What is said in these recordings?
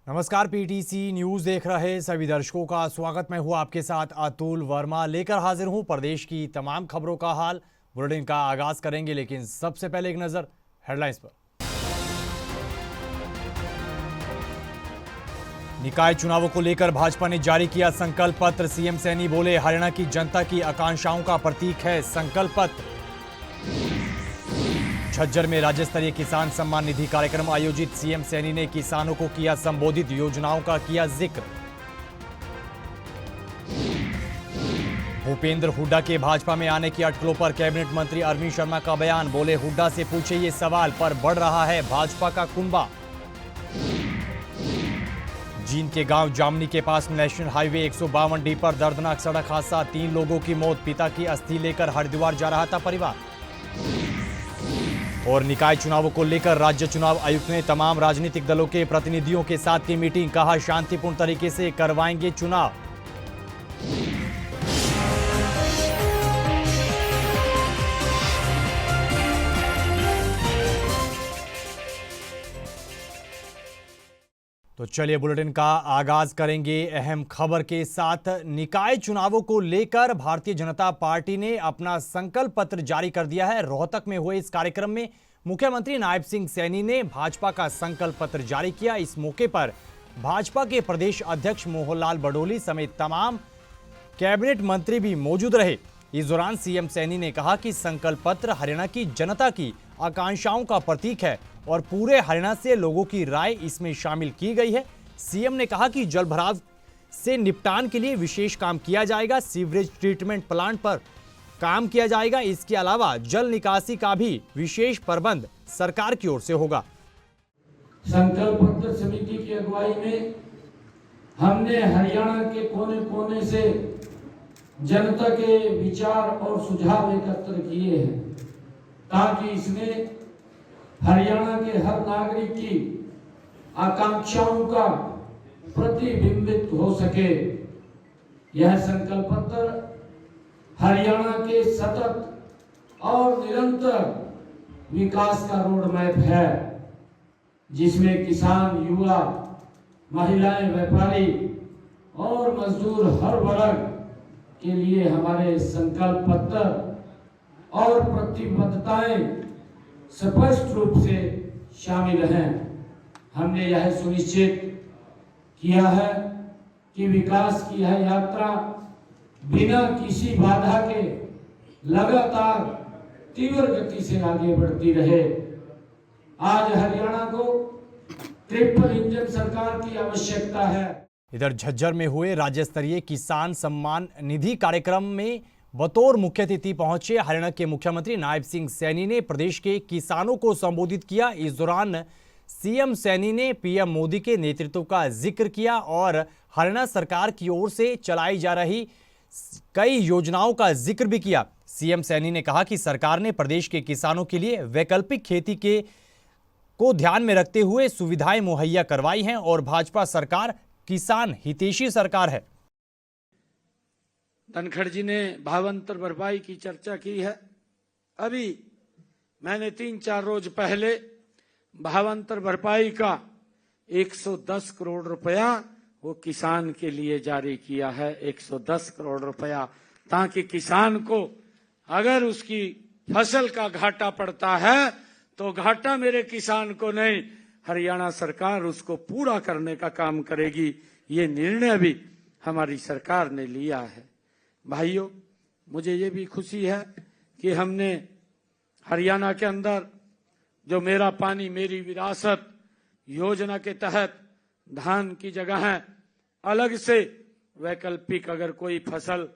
नमस्कार, PTC news देख रहे सभी दर्शकों का स्वागत। मैं हूं आपके साथ अतुल वर्मा, लेकर हाजिर हूं प्रदेश की तमाम खबरों का हाल। बुलेटिन का आगाज करेंगे, लेकिन सबसे पहले एक नजर हेडलाइंस पर। निकाय चुनावों को लेकर भाजपा ने जारी किया संकल्प पत्र। सीएम सैनी बोले, हरियाणा की जनता की आकांक्षाओं का प्रतीक है संकल्प पत्र। झज्जर में राज्य स्तरीय किसान सम्मान निधि कार्यक्रम आयोजित। सीएम सैनी ने किसानों को किया संबोधित, योजनाओं का किया जिक्र। भूपेंद्र हुड्डा के भाजपा में आने की अटकलों पर कैबिनेट मंत्री अरविंद शर्मा का बयान। बोले, हुड्डा से पूछे ये सवाल पर बढ़ रहा है भाजपा का कुनबा। जींद के गांव जामनी के पास नेशनल हाईवे 152D पर दर्दनाक सड़क हादसा, 3 लोगों की मौत। पिता की अस्थि लेकर हरिद्वार जा रहा था परिवार। और निकाय चुनावों को लेकर राज्य चुनाव आयुक्त ने तमाम राजनीतिक दलों के प्रतिनिधियों के साथ की मीटिंग। कहा, शांतिपूर्ण तरीके से करवाएंगे चुनाव। तो चलिए बुलेटिन का आगाज करेंगे अहम खबर के साथ। निकाय चुनावों को लेकर भारतीय जनता पार्टी ने अपना संकल्प पत्र जारी कर दिया है। रोहतक में हुए इस कार्यक्रम में मुख्यमंत्री नायब सिंह सैनी ने भाजपा का संकल्प पत्र जारी किया। इस मौके पर भाजपा के प्रदेश अध्यक्ष मोहनलाल बडोली समेत तमाम कैबिनेट मंत्री भी मौजूद रहे। इस दौरान सीएम सैनी ने कहा कि संकल्प पत्र हरियाणा की जनता की आकांक्षाओं का प्रतीक है और पूरे हरियाणा से लोगों की राय इसमें शामिल की गई है। सीएम ने कहा कि जल भराव से निपटान के लिए विशेष काम किया जाएगा। सीवरेज ट्रीटमेंट प्लांट पर काम किया जाएगा। इसके अलावा जल निकासी का भी विशेष प्रबंध सरकार की ओर से होगा। संकल्प पत्र समिति की अगुवाई में हमने हरियाणा के कोने कोने से जनता के विचार और सुझाव एकत्र किए हैं, ताकि इसमें हरियाणा के हर नागरिक की आकांक्षाओं का प्रतिबिंबित हो सके। यह संकल्प पत्र हरियाणा के सतत और निरंतर विकास का रोड मैप है, जिसमें किसान, युवा, महिलाएं, व्यापारी और मजदूर हर वर्ग के लिए हमारे संकल्प पत्र और प्रतिबद्धताएं स्पष्ट रूप से शामिल हैं। हमने यह सुनिश्चित किया है कि विकास की यह यात्रा बिना किसी बाधा के लगातार तीव्र गति से आगे बढ़ती रहे। आज हरियाणा को ट्रिपल इंजन सरकार की आवश्यकता है। इधर झज्जर में हुए राज्य स्तरीय किसान सम्मान निधि कार्यक्रम में बतौर मुख्य अतिथि पहुंचे हरियाणा के मुख्यमंत्री नायब सिंह सैनी ने प्रदेश के किसानों को संबोधित किया। इस दौरान सीएम सैनी ने पीएम मोदी के नेतृत्व का जिक्र किया और हरियाणा सरकार की ओर से चलाई जा रही कई योजनाओं का जिक्र भी किया। सीएम सैनी ने कहा कि सरकार ने प्रदेश के किसानों के लिए वैकल्पिक खेती को ध्यान में रखते हुए सुविधाएं मुहैया करवाई हैं और भाजपा सरकार किसान हितैषी सरकार है। धनखड़ जी ने भावांतर भरपाई की चर्चा की है। अभी मैंने 3-4 रोज पहले भावांतर भरपाई का 110 करोड़ रुपया वो किसान के लिए जारी किया है। 110 करोड़ रुपया, ताकि किसान को अगर उसकी फसल का घाटा पड़ता है तो घाटा मेरे किसान को नहीं, हरियाणा सरकार उसको पूरा करने का काम करेगी। ये निर्णय भी हमारी सरकार ने लिया है। भाइयों, मुझे ये भी खुशी है कि हमने हरियाणा के अंदर जो मेरा पानी मेरी विरासत योजना के तहत धान की जगह है अलग से वैकल्पिक अगर कोई फसल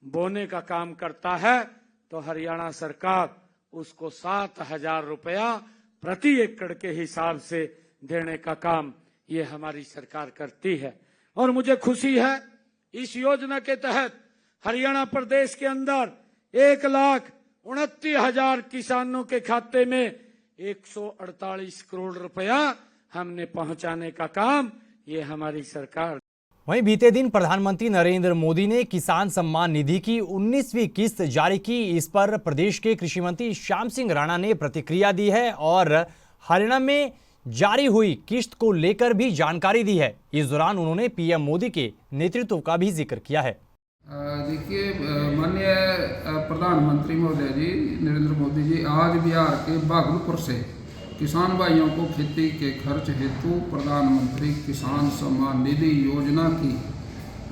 बोने का काम करता है तो हरियाणा सरकार उसको 7,000 रुपया प्रति एकड़ के हिसाब से देने का काम ये हमारी सरकार करती है। और मुझे खुशी है इस योजना के तहत हरियाणा प्रदेश के अंदर 1,29,000 किसानों के खाते में 148 करोड़ रुपया हमने पहुंचाने का काम ये हमारी सरकार। वहीं बीते दिन प्रधानमंत्री नरेंद्र मोदी ने किसान सम्मान निधि की 19वीं किस्त जारी की। इस पर प्रदेश के कृषि मंत्री श्याम सिंह राणा ने प्रतिक्रिया दी है और हरियाणा में जारी हुई किस्त को लेकर भी जानकारी दी है। इस दौरान उन्होंने पीएम मोदी के नेतृत्व का भी जिक्र किया है। देखिए, माननीय प्रधानमंत्री महोदय जी नरेंद्र मोदी जी आज बिहार के भागलपुर से किसान भाइयों को खेती के खर्च हेतु प्रधानमंत्री किसान सम्मान निधि योजना की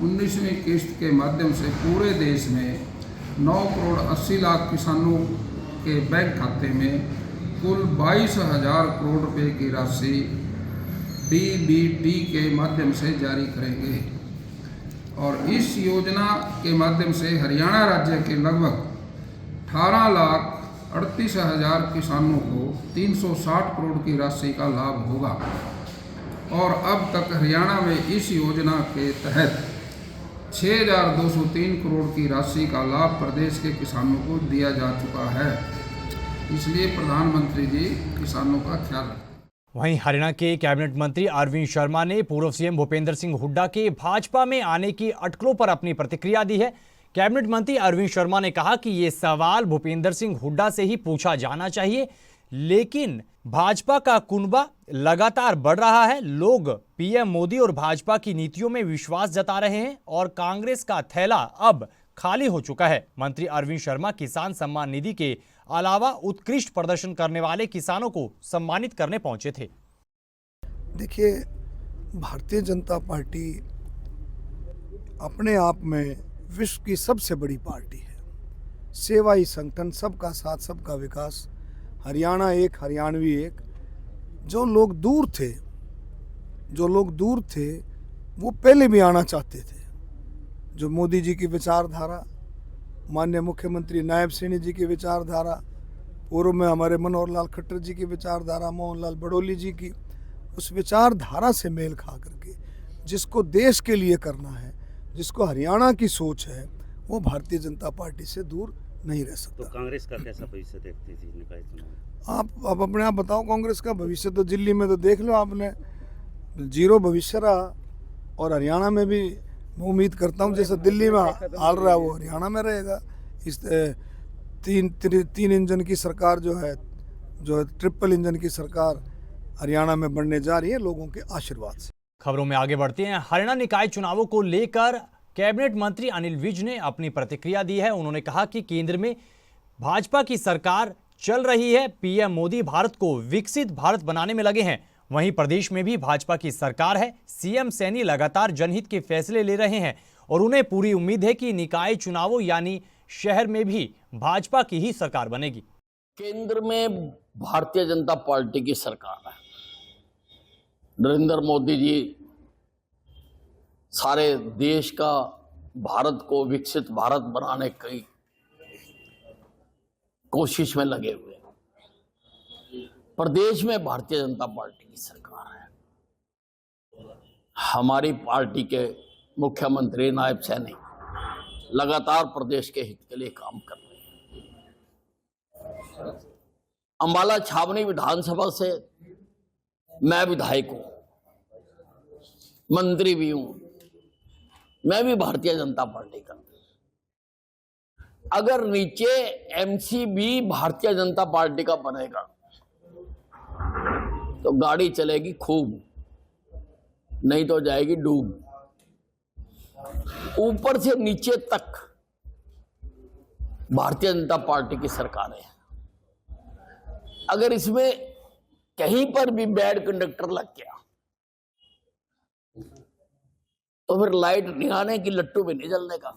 19वीं किस्त के माध्यम से पूरे देश में 9 करोड़ 80 लाख किसानों के बैंक खाते में कुल 22,000 करोड़ रुपए की राशि डीबीटी के माध्यम से जारी करेंगे। और इस योजना के माध्यम से हरियाणा राज्य के लगभग 18,38,000 किसानों को 360 करोड़ की राशि का लाभ होगा। और अब तक हरियाणा में इस योजना के तहत 6,203 करोड़ की राशि का लाभ प्रदेश के किसानों को दिया जा चुका है। इसलिए प्रधानमंत्री जी किसानों का ख्याल रखें। वहीं हरियाणा के कैबिनेट मंत्री अरविंद शर्मा ने पूर्व सीएम भूपेंद्र सिंह हुड्डा के भाजपा में आने की अटकलों पर अपनी प्रतिक्रिया दी है। कैबिनेट मंत्री अरविंद शर्मा ने कहा कि ये सवाल भूपेंद्र सिंह हुड्डा से ही पूछा जाना चाहिए, लेकिन भाजपा का कुनबा लगातार बढ़ रहा है। लोग पीएम मोदी और भाजपा की नीतियों में विश्वास जता रहे हैं और कांग्रेस का थैला अब खाली हो चुका है। मंत्री अरविंद शर्मा किसान सम्मान निधि के अलावा उत्कृष्ट प्रदर्शन करने वाले किसानों को सम्मानित करने पहुंचे थे। देखिए, भारतीय जनता पार्टी अपने आप में विश्व की सबसे बड़ी पार्टी है। सेवाई संगठन, सबका साथ सबका विकास, हरियाणा एक, हरियाणवी एक। जो लोग दूर थे वो पहले भी आना चाहते थे। जो मोदी जी की विचारधारा, माननीय मुख्यमंत्री नायब सैनी जी की विचारधारा, पूर्व में हमारे मनोहर लाल खट्टर जी की विचारधारा, मोहनलाल बड़ौली जी की, उस विचारधारा से मेल खा करके जिसको देश के लिए करना है, जिसको हरियाणा की सोच है, वो भारतीय जनता पार्टी से दूर नहीं रह सकता। तो कांग्रेस का कैसा भविष्य देखती थी निकाय चुनाव? आप अपने आप बताओ, कांग्रेस का भविष्य तो दिल्ली में तो देख लो आपने, जीरो भविष्य रहा। और हरियाणा में भी मैं उम्मीद करता हूँ जैसा दिल्ली में हाल रहा है वो हरियाणा में रहेगा। इस तीन इंजन की सरकार जो ट्रिपल इंजन की सरकार हरियाणा में बनने जा रही है लोगों के आशीर्वाद से। खबरों में आगे बढ़ते हैं। हरियाणा निकाय चुनावों को लेकर कैबिनेट मंत्री अनिल विज ने अपनी प्रतिक्रिया दी है। उन्होंने कहा कि केंद्र में भाजपा की सरकार चल रही है, पीएम मोदी भारत को विकसित भारत बनाने में लगे हैं। वहीं प्रदेश में भी भाजपा की सरकार है। सीएम सैनी लगातार जनहित के फैसले ले रहे हैं और उन्हें पूरी उम्मीद है कि निकाय चुनावों यानी शहर में भी भाजपा की ही सरकार बनेगी। केंद्र में भारतीय जनता पार्टी की सरकार है। नरेंद्र मोदी जी सारे देश का, भारत को विकसित भारत बनाने की कोशिश में लगे हुए हैं। प्रदेश में भारतीय जनता पार्टी की सरकार है। हमारी पार्टी के मुख्यमंत्री नायब सैनी लगातार प्रदेश के हित के लिए काम कर रहे हैं। अंबाला छावनी विधानसभा से मैं विधायक हूं, मंत्री भी हूं, मैं भी भारतीय जनता पार्टी का। अगर नीचे एमसी भी भारतीय जनता पार्टी का बनेगा तो गाड़ी चलेगी खूब, नहीं तो जाएगी डूब। ऊपर से नीचे तक भारतीय जनता पार्टी की सरकार है। अगर इसमें कहीं पर भी बैड कंडक्टर लग गया तो फिर लाइट निगाने की लट्टू भी नहीं जलने का।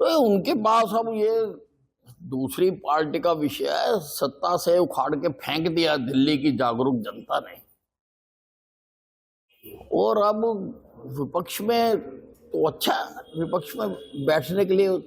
तो उनके पास अब ये दूसरी पार्टी का विषय है। सत्ता से उखाड़ के फेंक दिया दिल्ली की जागरूक जनता ने, और अब विपक्ष में तो अच्छा, विपक्ष में बैठने के लिए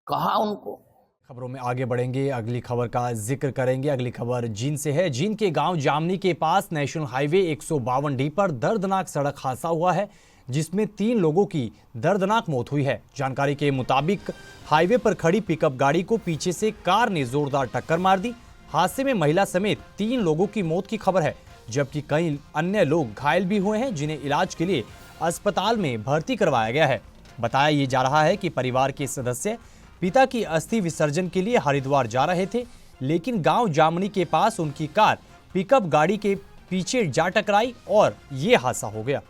कहा उनको। खबरों में आगे बढ़ेंगे, अगली खबर का जिक्र करेंगे। अगली खबर जींद से है। जींद के गांव जामनी के पास नेशनल हाईवे 152D पर दर्दनाक सड़क हादसा हुआ है, जिसमें 3 लोगों की दर्दनाक मौत हुई है। जानकारी के मुताबिक हाईवे पर खड़ी पिकअप गाड़ी को पीछे से कार ने जोरदार टक्कर मार दी। हादसे में महिला समेत 3 लोगों की मौत की खबर है, जबकि कई अन्य लोग घायल भी हुए हैं, जिन्हें इलाज के लिए अस्पताल में भर्ती करवाया गया है। बताया ये जा रहा है कि परिवार के सदस्य पिता की अस्थि विसर्जन के लिए हरिद्वार जा रहे थे, लेकिन गांव जामनी के पास उनकी कार पिकअप गाड़ी के पीछे जा टकराई और ये हादसा हो गया।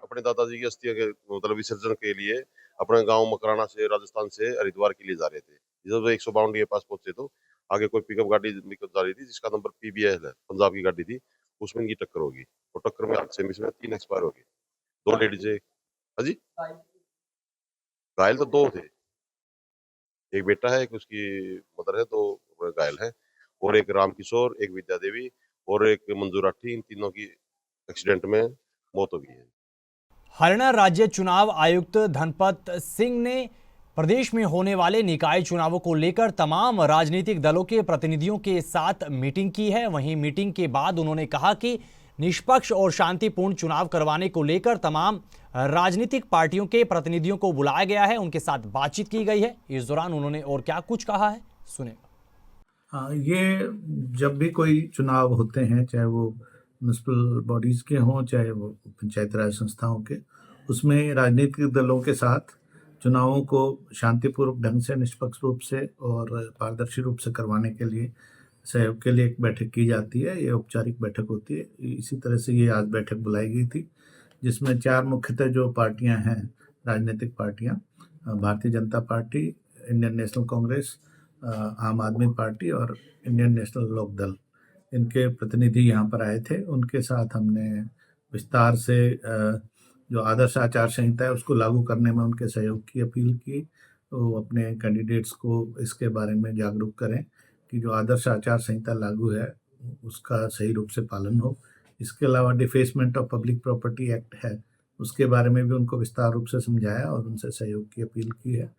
अपने दादाजी की अस्थियां के मतलब विसर्जन के लिए अपने गांव मकराना से राजस्थान से हरिद्वार के लिए जा रहे थे। जब 152 के पास पहुंचे तो आगे कोई पिकअप गाड़ी निकल जा रही थी जिसका नंबर PBL है, पंजाब की गाड़ी थी, उसमें इनकी टक्कर होगी और टक्कर में हादसे में इसमें 3 एक्सपायर हो गए, 2 लेडीज है। हाँ जी, घायल तो 2 थे, एक बेटा है, एक उसकी मदर है, 2 घायल है और एक रामकिशोर, एक विद्या देवी और एक मंजू राठी, इन तीनों की एक्सीडेंट में मौत हो गई है। हरियाणा राज्य चुनाव आयुक्त धनपत सिंह ने प्रदेश में होने वाले निकाय चुनावों को लेकर तमाम राजनीतिक दलों के प्रतिनिधियों के साथ मीटिंग की है। वहीं मीटिंग के बाद उन्होंने कहा कि निष्पक्ष और शांतिपूर्ण चुनाव करवाने को लेकर तमाम राजनीतिक पार्टियों के प्रतिनिधियों को बुलाया गया है, उनके साथ बातचीत की गई है। इस दौरान उन्होंने और क्या कुछ कहा है, सुने। ये जब भी कोई चुनाव होते हैं, चाहे वो म्यूनिसिपल बॉडीज़ के हों, चाहे वो पंचायत राज संस्थाओं के, उसमें राजनीतिक दलों के साथ चुनावों को शांतिपूर्वक ढंग से, निष्पक्ष रूप से और पारदर्शी रूप से करवाने के लिए सहयोग के लिए एक बैठक की जाती है। ये औपचारिक बैठक होती है। इसी तरह से ये आज बैठक बुलाई गई थी, जिसमें 4 मुख्यतः जो पार्टियां हैं, राजनीतिक पार्टियां, Bharatiya Janata party, Indian national Congress, आम आदमी पार्टी और इंडियन नेशनल लोक दल, इनके प्रतिनिधि यहाँ पर आए थे। उनके साथ हमने विस्तार से जो आदर्श आचार संहिता है उसको लागू करने में उनके सहयोग की अपील की। वो अपने कैंडिडेट्स को इसके बारे में जागरूक करें कि जो आदर्श आचार संहिता लागू है उसका सही रूप से पालन हो। इसके अलावा defacement of public property act है, उसके बारे में भी उनको विस्तार रूप से समझाया और उनसे सहयोग की अपील की है।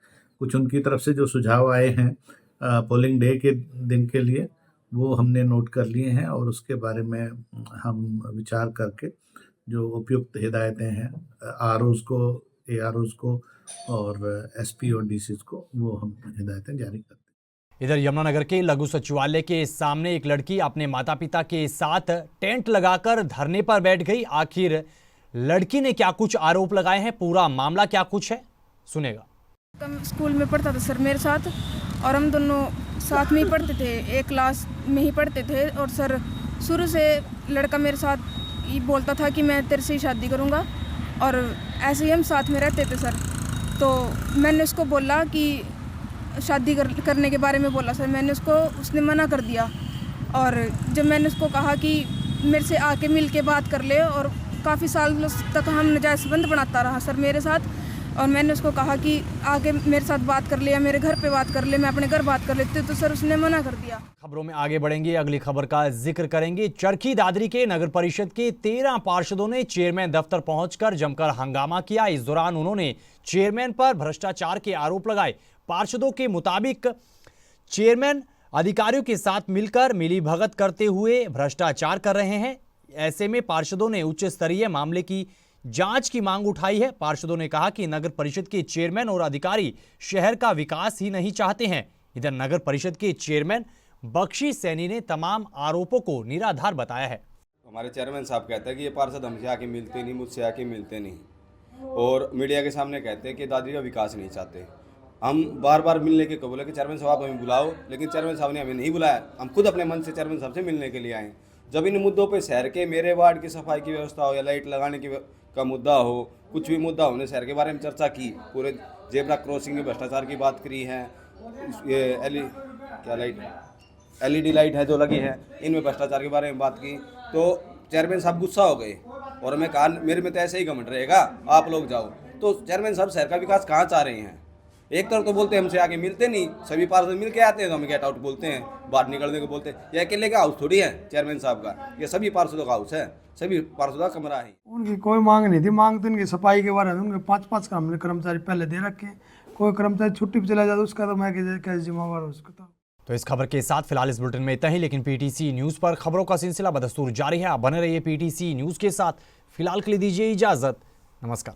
कुछ उनकी तरफ से जो सुझाव आए हैं पोलिंग डे के दिन के लिए, वो हमने नोट कर लिए हैं और उसके बारे में हम विचार करके जो उपयुक्त हिदायतें हैं ROs को, AROs को और SP और DCs को, वो हम हिदायतें जारी करते हैं। इधर यमुनानगर के लघु सचिवालय के सामने एक लड़की अपने माता पिता के साथ टेंट लगाकर धरने पर बैठ गई। आखिर लड़की ने क्या कुछ आरोप लगाए हैं, पूरा मामला क्या कुछ है, सुनेगा। स्कूल में पढ़ता था सर मेरे साथ, और हम दोनों साथ में ही पढ़ते थे, एक क्लास में ही पढ़ते थे। और सर शुरू से लड़का मेरे साथ ये बोलता था कि मैं तेरे से ही शादी करूँगा, और ऐसे ही हम साथ में रहते थे सर। तो मैंने उसको बोला कि शादी करने के बारे में बोला सर, मैंने उसने मना कर दिया। और जब मैंने उसको कहा कि मेरे से आके मिल के बात कर ले, और काफ़ी साल तक हम नाजायज़ संबंध बनाता रहा सर मेरे साथ, और मैंने उसको कहा कि आगे मेरे साथ बात कर ले या मेरे घर पे बात कर ले, मैं अपने घर बात कर लेती हूँ, तो सर उसने मना कर दिया। खबरों में आगे बढ़ेंगे, अगली खबर का जिक्र करेंगे। चरखी दादरी के नगर परिषद के 13 पार्षदों ने चेयरमैन दफ्तर पहुंचकर जमकर हंगामा किया। इस दौरान उन्होंने चेयरमैन पर भ्रष्टाचार के आरोप लगाए। पार्षदों के मुताबिक चेयरमैन अधिकारियों के साथ मिलकर मिलीभगत करते हुए भ्रष्टाचार कर रहे हैं। ऐसे में पार्षदों ने उच्च स्तरीय मामले की जांच की मांग उठाई है। पार्षदों ने कहा कि नगर परिषद के चेयरमैन और अधिकारी शहर का विकास ही नहीं चाहते हैं। इधर नगर परिषद के चेयरमैन बख्शी सैनी ने तमाम आरोपों को निराधार बताया है। हमारे चेयरमैन साहब कहते हैं कि ये पार्षद हमसे आके मिलते नहीं, मुझसे आके मिलते नहीं, और मीडिया के सामने कहते हैं कि दादरी का विकास नहीं चाहते। हम बार बार मिलने के बोले कि चेयरमैन साहब आप हमें बुलाओ, लेकिन चेयरमैन साहब ने हमें नहीं बुलाया। हम खुद अपने मन से चेयरमैन साहब से मिलने के लिए आए। जब इन मुद्दों पे शहर के, मेरे वार्ड की सफाई की व्यवस्था हो या लाइट लगाने का मुद्दा हो, कुछ भी मुद्दा होने शहर के बारे में चर्चा की। पूरे जेब्रा क्रॉसिंग में भ्रष्टाचार की बात करी है। ये LED लाइट है जो लगी है, इनमें भ्रष्टाचार के बारे में बात की। तो चेयरमैन साहब गुस्सा हो गए और मैं कहा मेरे में तो ऐसे ही घमंड रहेगा, आप लोग जाओ। तो चेयरमैन साहब शहर का विकास कहाँ चाह रहे हैं? एक तरफ तो बोलते हैं हमसे आके मिलते नहीं, सभी पार्षद मिल के आते हैं तो हमें गेट आउट बोलते हैं, बाहर निकलने को बोलते हैं। ये अकेले का हाउस थोड़ी है चेयरमैन साहब का, ये सभी पार्षदों का हाउस है, सभी पार्षदों का कमरा है। उनकी कोई मांग नहीं थी। मांग तो इनकी सफाई के बारे में, उनके 5-5 कर्मचारी पहले दे रखे हैं। कोई कर्मचारी छुट्टी पर चला जाता उसका तो मैं कैसे जिम्मेवार हूँ उसका। तो इस खबर के साथ फिलहाल इस बुलेटिन में इतना ही, लेकिन PTC न्यूज पर खबरों का सिलसिला बदस्तूर जारी है। आप बने रहिए PTC न्यूज के साथ। फिलहाल के लिए दीजिए इजाजत, नमस्कार।